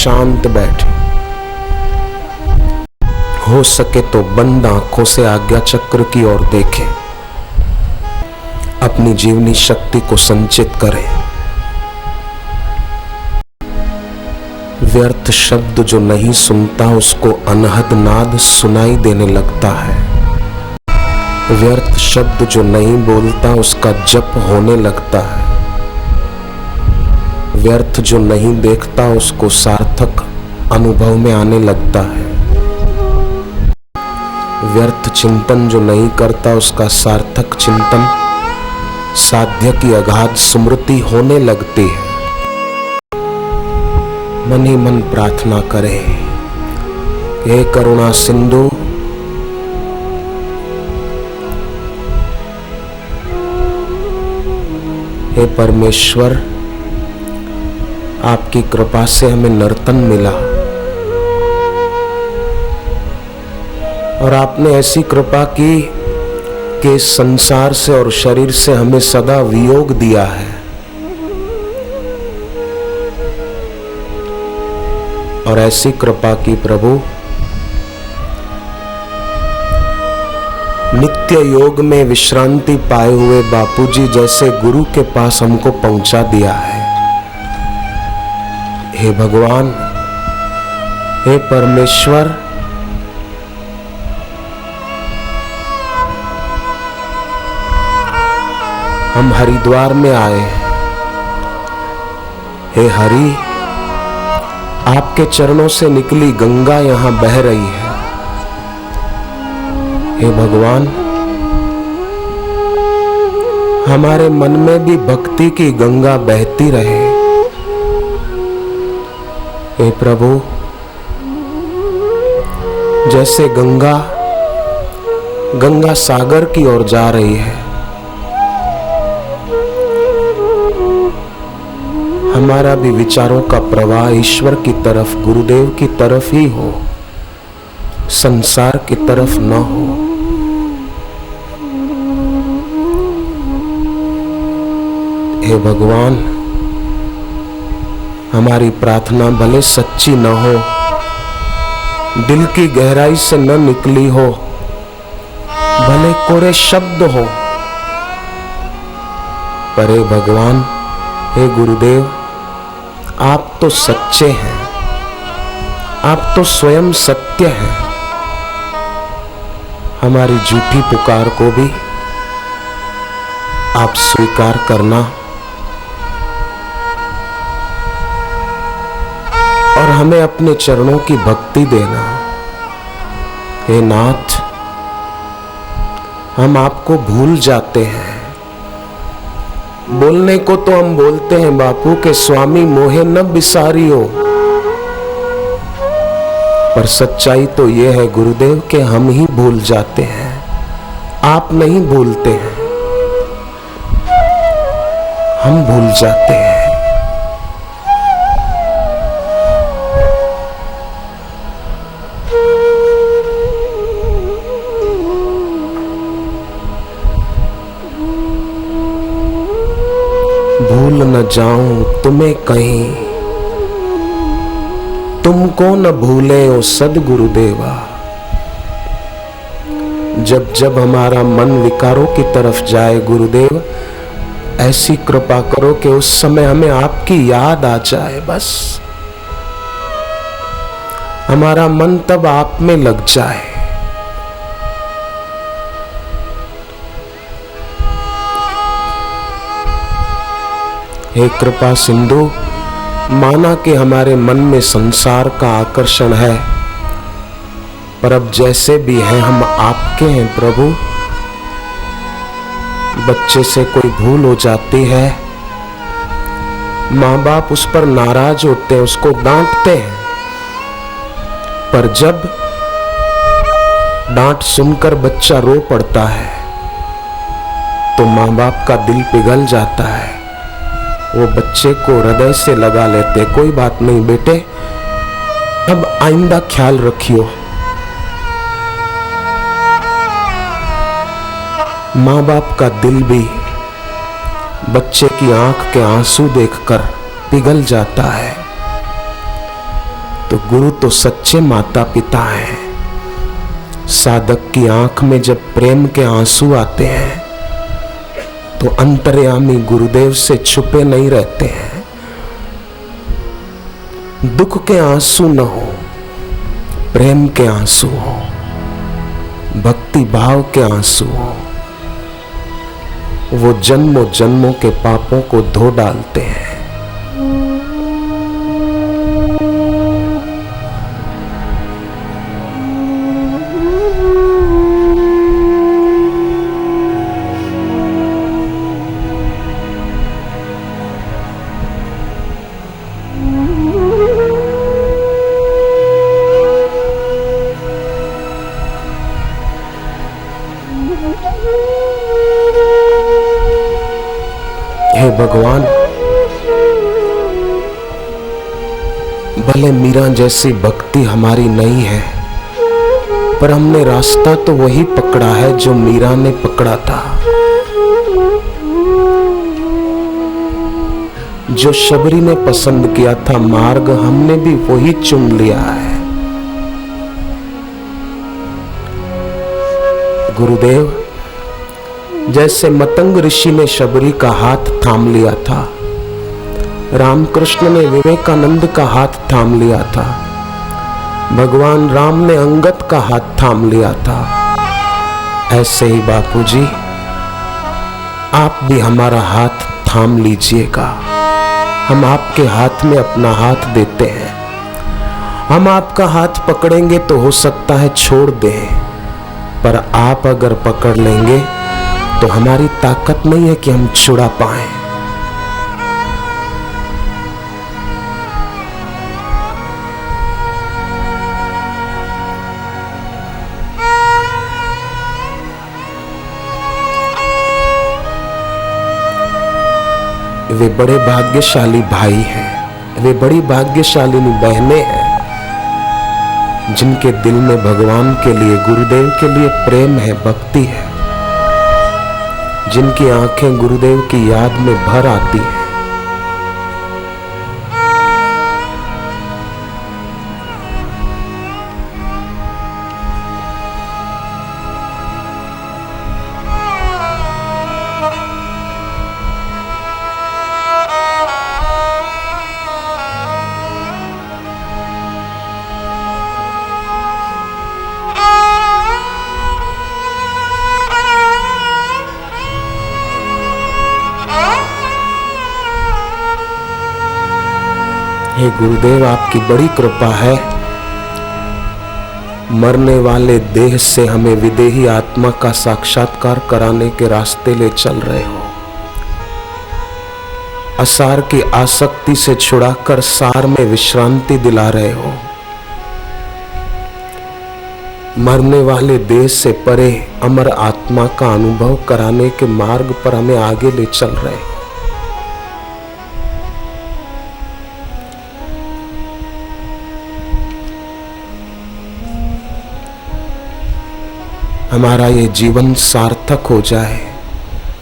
शांत बैठे, हो सके तो बंद आंखों से आज्ञा चक्र की ओर देखें, अपनी जीवनी शक्ति को संचित करें। व्यर्थ शब्द जो नहीं सुनता उसको अनहद नाद सुनाई देने लगता है। व्यर्थ शब्द जो नहीं बोलता उसका जप होने लगता है। व्यर्थ जो नहीं देखता उसको सार्थक अनुभव में आने लगता है। व्यर्थ चिंतन जो नहीं करता उसका सार्थक चिंतन साध्य की अगाध स्मृति होने लगती है। मन ही मन प्रार्थना करें, हे करुणा सिंधु, हे परमेश्वर, आपकी कृपा से हमें नर्तन मिला और आपने ऐसी कृपा की कि संसार से और शरीर से हमें सदा वियोग दिया है। और ऐसी कृपा की प्रभु, नित्य योग में विश्रांति पाए हुए बापूजी जैसे गुरु के पास हमको पहुंचा दिया है। हे भगवान, हे परमेश्वर, हम हरिद्वार में आए। हे हरि, आपके चरणों से निकली गंगा यहां बह रही है। हे भगवान, हमारे मन में भी भक्ति की गंगा बहती रहे। हे प्रभु, जैसे गंगा सागर की ओर जा रही है, हमारा भी विचारों का प्रवाह ईश्वर की तरफ, गुरुदेव की तरफ ही हो, संसार की तरफ न हो। हे भगवान, हमारी प्रार्थना भले सच्ची न हो, दिल की गहराई से न निकली हो, भले कोरे शब्द हो, पर हे भगवान, हे गुरुदेव, आप तो सच्चे हैं, आप तो स्वयं सत्य हैं। हमारी झूठी पुकार को भी आप स्वीकार करना और हमें अपने चरणों की भक्ति देना। हे नाथ, हम आपको भूल जाते हैं। बोलने को तो हम बोलते हैं बापू के स्वामी मोहे न बिसारियो, पर सच्चाई तो यह है गुरुदेव कि हम ही भूल जाते हैं, आप नहीं भूलते हैं, हम भूल जाते हैं। भूल न जाऊं तुम्हें कहीं, तुमको न भूले ओ सद्गुरुदेवा। जब जब हमारा मन विकारों की तरफ जाए गुरुदेव, ऐसी कृपा करो कि उस समय हमें आपकी याद आ जाए। बस हमारा मन तब आप में लग जाए। हे कृपा सिंधु, माना कि हमारे मन में संसार का आकर्षण है, पर अब जैसे भी हैं हम आपके हैं प्रभु। बच्चे से कोई भूल हो जाती है, माँ बाप उस पर नाराज होते हैं, उसको डांटते हैं, पर जब डांट सुनकर बच्चा रो पड़ता है तो माँ बाप का दिल पिघल जाता है। वो बच्चे को हृदय से लगा लेते, कोई बात नहीं बेटे, अब आइंदा ख्याल रखियो। माँ बाप का दिल भी बच्चे की आंख के आंसू देखकर पिघल जाता है। तो गुरु तो सच्चे माता पिता हैं। साधक की आंख में जब प्रेम के आंसू आते हैं तो अंतर्यामी गुरुदेव से छुपे नहीं रहते हैं। दुख के आंसू न हो, प्रेम के आंसू हो, भक्ति भाव के आंसू हो, वो जन्मों जन्मों के पापों को धो डालते हैं। हे भगवान, भले मीरा जैसी भक्ति हमारी नहीं है, पर हमने रास्ता तो वही पकड़ा है जो मीरा ने पकड़ा था। जो शबरी ने पसंद किया था मार्ग, हमने भी वही चुन लिया है। गुरुदेव, जैसे मतंग ऋषि ने शबरी का हाथ थाम लिया था, रामकृष्ण ने विवेकानंद का हाथ थाम लिया था, भगवान राम ने अंगद का हाथ थाम लिया था, ऐसे ही बापूजी आप भी हमारा हाथ थाम लीजिएगा। हम आपके हाथ में अपना हाथ देते हैं। हम आपका हाथ पकड़ेंगे तो हो सकता है छोड़ दें, पर आप अगर पकड़ लेंगे तो हमारी ताकत नहीं है कि हम छुड़ा पाएं। वे बड़े भाग्यशाली भाई हैं, वे बड़ी भाग्यशालिनी बहनें हैं, जिनके दिल में भगवान के लिए, गुरुदेव के लिए प्रेम है, भक्ति है, जिनकी आंखें गुरुदेव की याद में भर आती हैं। हे गुरुदेव, आपकी बड़ी कृपा है, मरने वाले देह से हमें विदेही आत्मा का साक्षात्कार कराने के रास्ते ले चल रहे हो। असार की आसक्ति से छुड़ाकर सार में विश्रांति दिला रहे हो। मरने वाले देह से परे अमर आत्मा का अनुभव कराने के मार्ग पर हमें आगे ले चल रहे हो। हमारा ये जीवन सार्थक हो जाए,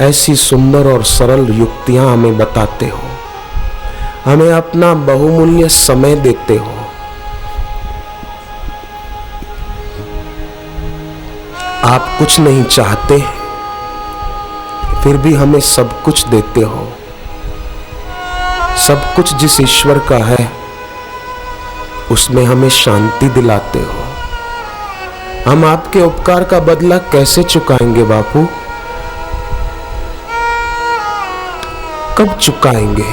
ऐसी सुंदर और सरल युक्तियां हमें बताते हो, हमें अपना बहुमूल्य समय देते हो। आप कुछ नहीं चाहते, फिर भी हमें सब कुछ देते हो। सब कुछ जिस ईश्वर का है, उसमें हमें शांति दिलाते हो। हम आपके उपकार का बदला कैसे चुकाएंगे बापू? कब चुकाएंगे?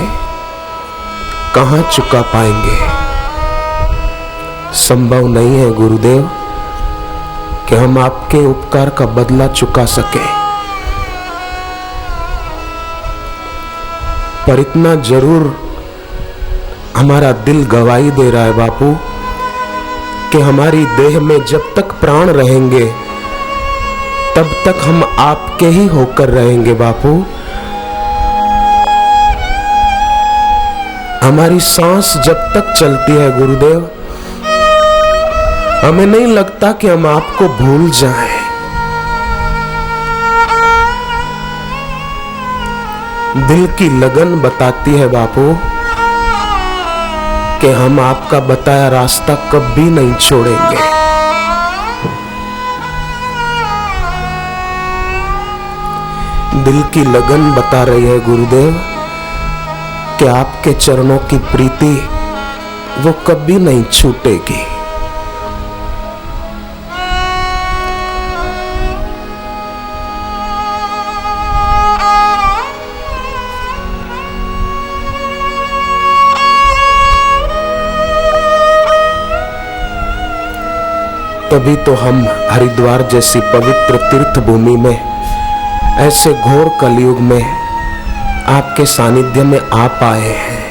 कहां चुका पाएंगे? संभव नहीं है गुरुदेव कि हम आपके उपकार का बदला चुका सके, पर इतना जरूर हमारा दिल गवाही दे रहा है बापू कि हमारी देह में जब तक प्राण रहेंगे तब तक हम आपके ही होकर रहेंगे बापू। हमारी सांस जब तक चलती है गुरुदेव, हमें नहीं लगता कि हम आपको भूल जाएं। दिल की लगन बताती है बापू कि हम आपका बताया रास्ता कभी नहीं छोड़ेंगे। दिल की लगन बता रही है गुरुदेव कि आपके चरणों की प्रीति वो कभी नहीं छूटेगी। तभी तो हम हरिद्वार जैसी पवित्र तीर्थ भूमि में ऐसे घोर कलयुग में आपके सानिध्य में आ पाए हैं।